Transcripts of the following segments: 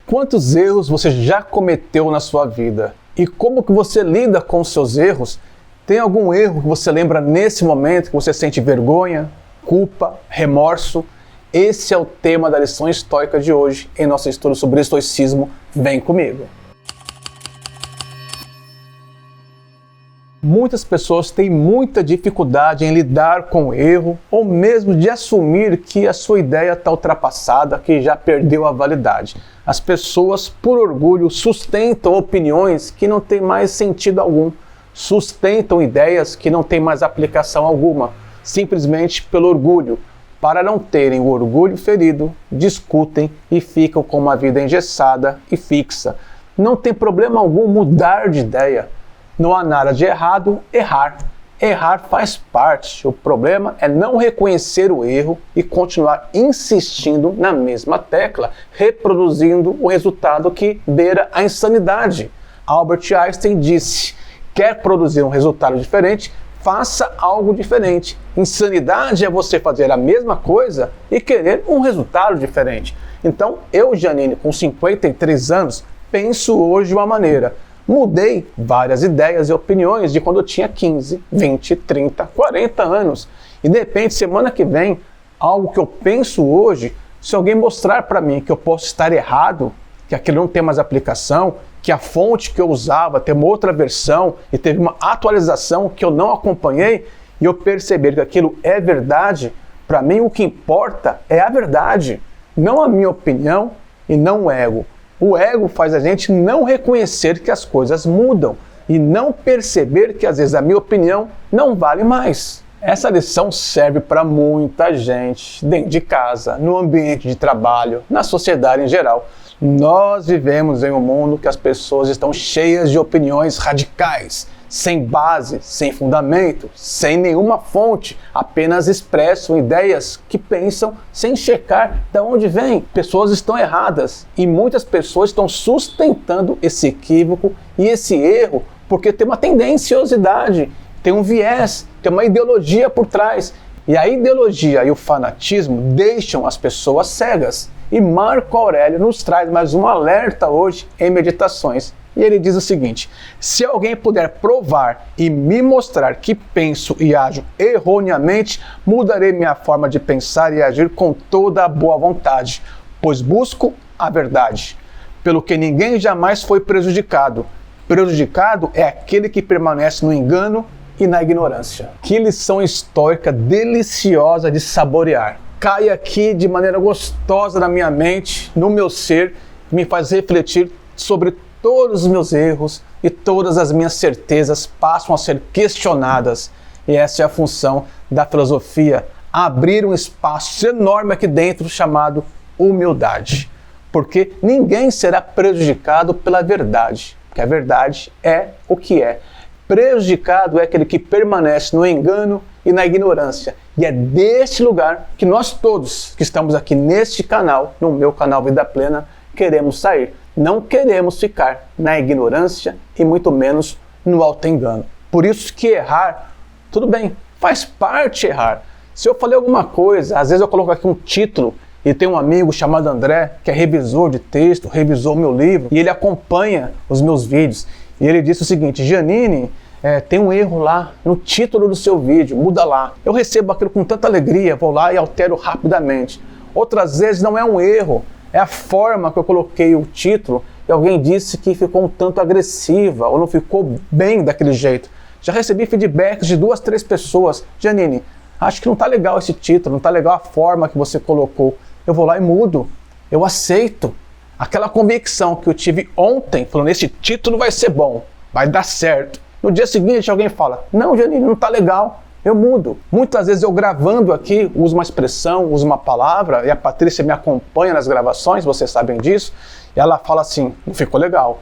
Quantos erros você já cometeu na sua vida? E como que você lida com os seus erros? Tem algum erro que você lembra nesse momento que você sente vergonha, culpa, remorso? Esse é o tema da lição estoica de hoje em nosso estudo sobre estoicismo. Vem comigo! Muitas pessoas têm muita dificuldade em lidar com o erro ou mesmo de assumir que a sua ideia está ultrapassada, que já perdeu a validade. As pessoas, por orgulho, sustentam opiniões que não têm mais sentido algum, sustentam ideias que não têm mais aplicação alguma, simplesmente pelo orgulho. Para não terem o orgulho ferido, discutem e ficam com uma vida engessada e fixa. Não tem problema algum mudar de ideia. Não há nada de errado errar. Errar faz parte. O problema é não reconhecer o erro e continuar insistindo na mesma tecla, reproduzindo o resultado que beira a insanidade. Albert Einstein disse: quer produzir um resultado diferente? Faça algo diferente. Insanidade é você fazer a mesma coisa e querer um resultado diferente. Então, eu, Janine, com 53 anos, penso hoje de uma maneira. Mudei várias ideias e opiniões de quando eu tinha 15, 20, 30, 40 anos. E de repente, semana que vem, algo que eu penso hoje, se alguém mostrar para mim que eu posso estar errado, que aquilo não tem mais aplicação, que a fonte que eu usava tem uma outra versão e teve uma atualização que eu não acompanhei, e eu perceber que aquilo é verdade, para mim o que importa é a verdade, não a minha opinião e não o ego. O ego faz a gente não reconhecer que as coisas mudam e não perceber que às vezes a minha opinião não vale mais. Essa lição serve para muita gente, dentro de casa, no ambiente de trabalho, na sociedade em geral. Nós vivemos em um mundo que as pessoas estão cheias de opiniões radicais, sem base, sem fundamento, sem nenhuma fonte, apenas expressam ideias que pensam sem checar de onde vêm. Pessoas estão erradas e muitas pessoas estão sustentando esse equívoco e esse erro porque tem uma tendenciosidade, tem um viés, tem uma ideologia por trás. E a ideologia e o fanatismo deixam as pessoas cegas. E Marco Aurélio nos traz mais um alerta hoje em Meditações. E ele diz o seguinte: se alguém puder provar e me mostrar que penso e ajo erroneamente, mudarei minha forma de pensar e agir com toda a boa vontade, pois busco a verdade, pelo que ninguém jamais foi prejudicado. Prejudicado é aquele que permanece no engano e na ignorância. Que lição estoica deliciosa de saborear. Cai aqui de maneira gostosa na minha mente, no meu ser, me faz refletir sobre todos os meus erros e todas as minhas certezas passam a ser questionadas. E essa é a função da filosofia, abrir um espaço enorme aqui dentro chamado humildade. Porque ninguém será prejudicado pela verdade, porque a verdade é o que é. Prejudicado é aquele que permanece no engano e na ignorância. E é deste lugar que nós todos que estamos aqui neste canal, no meu canal Vida Plena, queremos sair. Não queremos ficar na ignorância e muito menos no auto-engano. Por isso que errar, tudo bem, faz parte errar. Se eu falei alguma coisa, às vezes eu coloco aqui um título e tem um amigo chamado André, que é revisor de texto, revisou meu livro e ele acompanha os meus vídeos. E ele disse o seguinte: Janine, tem um erro lá no título do seu vídeo, muda lá. Eu recebo aquilo com tanta alegria, vou lá e altero rapidamente. Outras vezes não é um erro, é a forma que eu coloquei o título e alguém disse que ficou um tanto agressiva ou não ficou bem daquele jeito. Já recebi feedbacks de 2, 3 pessoas. Janine, acho que não está legal esse título, não está legal a forma que você colocou. Eu vou lá e mudo, eu aceito. Aquela convicção que eu tive ontem, falando, esse título vai ser bom, vai dar certo. No dia seguinte alguém fala, não, Janine, não está legal, eu mudo. Muitas vezes eu gravando aqui, uso uma expressão, uso uma palavra, e a Patrícia me acompanha nas gravações, vocês sabem disso, e ela fala assim, não ficou legal,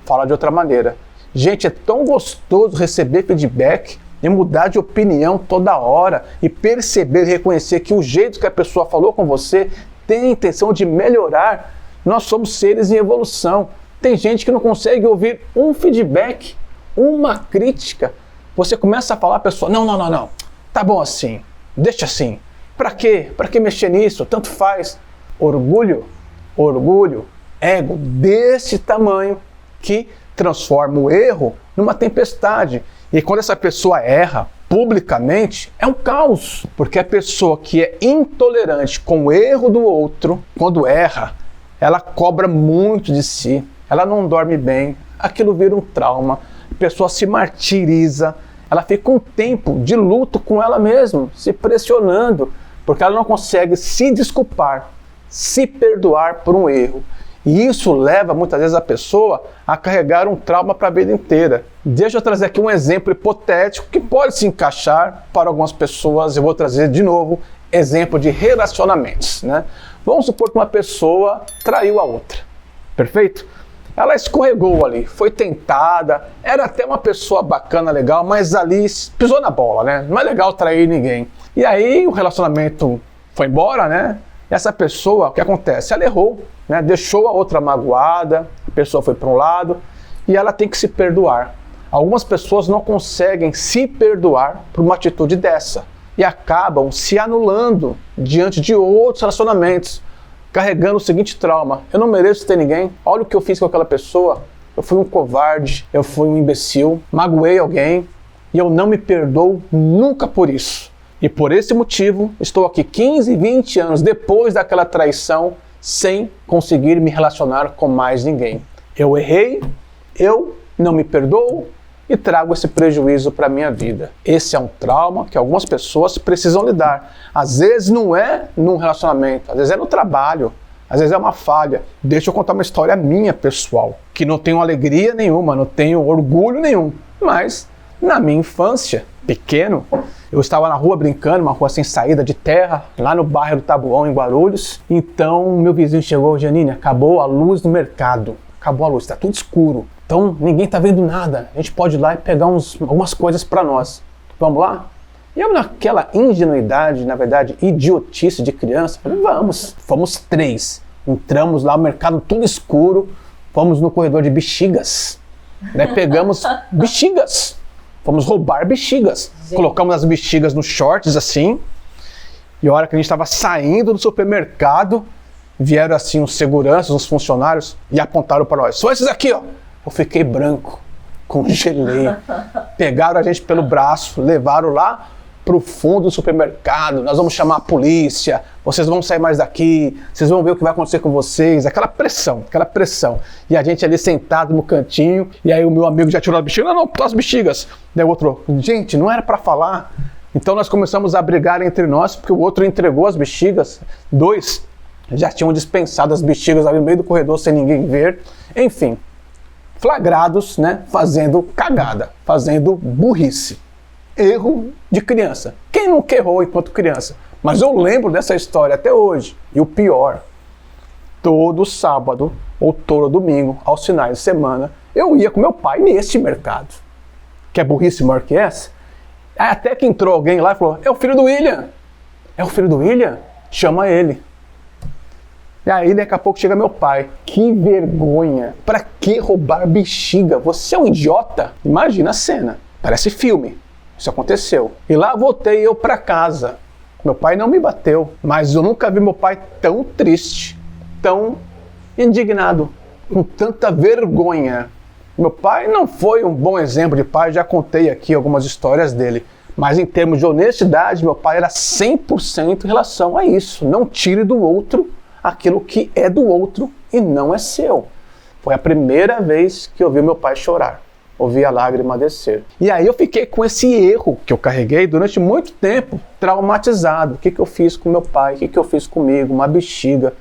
fala de outra maneira. Gente, é tão gostoso receber feedback e mudar de opinião toda hora, e perceber e reconhecer que o jeito que a pessoa falou com você tem a intenção de melhorar. Nós somos seres em evolução. Tem gente que não consegue ouvir um feedback, uma crítica. Você começa a falar, a pessoa, não, tá bom assim, deixa assim. Pra quê? Pra que mexer nisso? Tanto faz. Orgulho ego desse tamanho que transforma o erro numa tempestade. E quando essa pessoa erra publicamente, é um caos, porque a pessoa que é intolerante com o erro do outro, quando erra, ela cobra muito de si, ela não dorme bem, aquilo vira um trauma, a pessoa se martiriza, ela fica um tempo de luto com ela mesma, se pressionando, porque ela não consegue se desculpar, se perdoar por um erro. E isso leva muitas vezes a pessoa a carregar um trauma para a vida inteira. Deixa eu trazer aqui um exemplo hipotético que pode se encaixar para algumas pessoas. Eu vou trazer de novo exemplo de relacionamentos, né? Vamos supor que uma pessoa traiu a outra, perfeito? Ela escorregou ali, foi tentada, era até uma pessoa bacana, legal, mas ali pisou na bola, né? Não é legal trair ninguém. E aí o relacionamento foi embora, né? E essa pessoa, o que acontece? Ela errou, né? Deixou a outra magoada, a pessoa foi para um lado e ela tem que se perdoar. Algumas pessoas não conseguem se perdoar por uma atitude dessa e acabam se anulando diante de outros relacionamentos, carregando o seguinte trauma: eu não mereço ter ninguém, olha o que eu fiz com aquela pessoa, eu fui um covarde, eu fui um imbecil, magoei alguém e eu não me perdoo nunca por isso. E por esse motivo, estou aqui 15, 20 anos depois daquela traição, sem conseguir me relacionar com mais ninguém. Eu errei, eu não me perdoo e trago esse prejuízo para a minha vida. Esse é um trauma que algumas pessoas precisam lidar. Às vezes não é num relacionamento, às vezes é no trabalho, às vezes é uma falha. Deixa eu contar uma história minha, pessoal, que não tenho alegria nenhuma, não tenho orgulho nenhum, mas na minha infância, pequeno, eu estava na rua brincando, uma rua sem saída de terra, lá no bairro do Taboão, em Guarulhos. Então, meu vizinho chegou: Janine, acabou a luz no mercado. Acabou a luz, está tudo escuro. Então, ninguém está vendo nada. A gente pode ir lá e pegar algumas coisas para nós. Vamos lá? E eu, naquela ingenuidade, na verdade, idiotice de criança, falei: vamos. Fomos 3. Entramos lá, o mercado tudo escuro. Fomos no corredor de bexigas. Né? Pegamos bexigas. Fomos roubar bexigas. Gente. Colocamos as bexigas nos shorts assim. E a hora que a gente estava saindo do supermercado, vieram assim uns seguranças, uns funcionários e apontaram para nós: são esses aqui, ó. Eu fiquei branco, congelei. Pegaram a gente pelo braço, levaram lá pro fundo do supermercado. Nós vamos chamar a polícia, vocês vão sair mais daqui, vocês vão ver o que vai acontecer com vocês. Aquela pressão, aquela pressão. E a gente ali sentado no cantinho, e aí o meu amigo já tirou as bexigas. Não, as bexigas. Daí o outro: gente, não era para falar. Então nós começamos a brigar entre nós, porque o outro entregou as bexigas. 2 já tinham dispensado as bexigas ali no meio do corredor sem ninguém ver. Enfim, flagrados, né, fazendo cagada, fazendo burrice. Erro de criança. Quem nunca errou enquanto criança? Mas eu lembro dessa história até hoje. E o pior, todo sábado ou todo domingo, aos finais de semana, eu ia com meu pai neste mercado. Quer burrice maior que essa? Até que entrou alguém lá e falou: é o filho do William. É o filho do William? Chama ele. E aí daqui a pouco chega meu pai. Que vergonha. Pra que roubar bexiga? Você é um idiota? Imagina a cena. Parece filme. Isso aconteceu. E lá voltei eu para casa. Meu pai não me bateu, mas eu nunca vi meu pai tão triste, tão indignado, com tanta vergonha. Meu pai não foi um bom exemplo de pai, já contei aqui algumas histórias dele, mas em termos de honestidade, meu pai era 100% em relação a isso. Não tire do outro aquilo que é do outro e não é seu. Foi a primeira vez que eu vi meu pai chorar. Ouvi a lágrima descer. E aí eu fiquei com esse erro que eu carreguei durante muito tempo, traumatizado. O que eu fiz com meu pai? O que eu fiz comigo? Uma bexiga.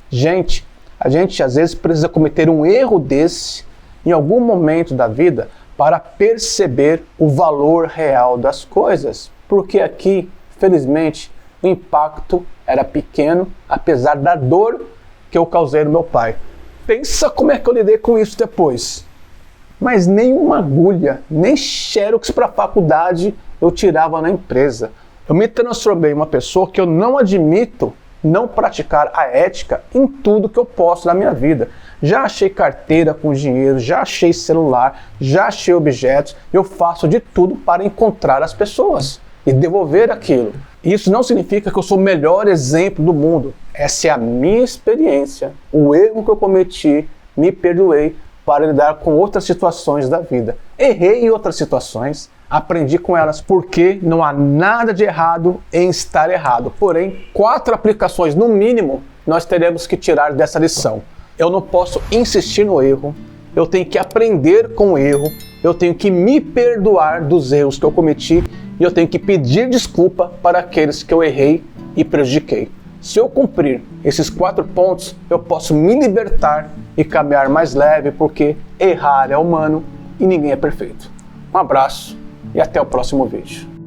Gente, a gente às vezes precisa cometer um erro desse em algum momento da vida para perceber o valor real das coisas. Porque aqui, felizmente, o impacto era pequeno, apesar da dor que eu causei no meu pai. Pensa como é que eu lidei com isso depois. Mas nem uma agulha, nem xerox para a faculdade eu tirava na empresa. Eu me transformei em uma pessoa que eu não admito não praticar a ética em tudo que eu posso na minha vida. Já achei carteira com dinheiro, já achei celular, já achei objetos. Eu faço de tudo para encontrar as pessoas e devolver aquilo. Isso não significa que eu sou o melhor exemplo do mundo. essa é a minha experiência, o erro que eu cometi, me perdoei para lidar com outras situações da vida. Errei em outras situações, aprendi com elas, porque não há nada de errado em estar errado. Porém, 4 aplicações no mínimo nós teremos que tirar dessa lição. Eu não posso insistir no erro, eu tenho que aprender com o erro, eu tenho que me perdoar dos erros que eu cometi e eu tenho que pedir desculpa para aqueles que eu errei e prejudiquei. Se eu cumprir esses 4 pontos, eu posso me libertar e caminhar mais leve, porque errar é humano e ninguém é perfeito. Um abraço e até o próximo vídeo.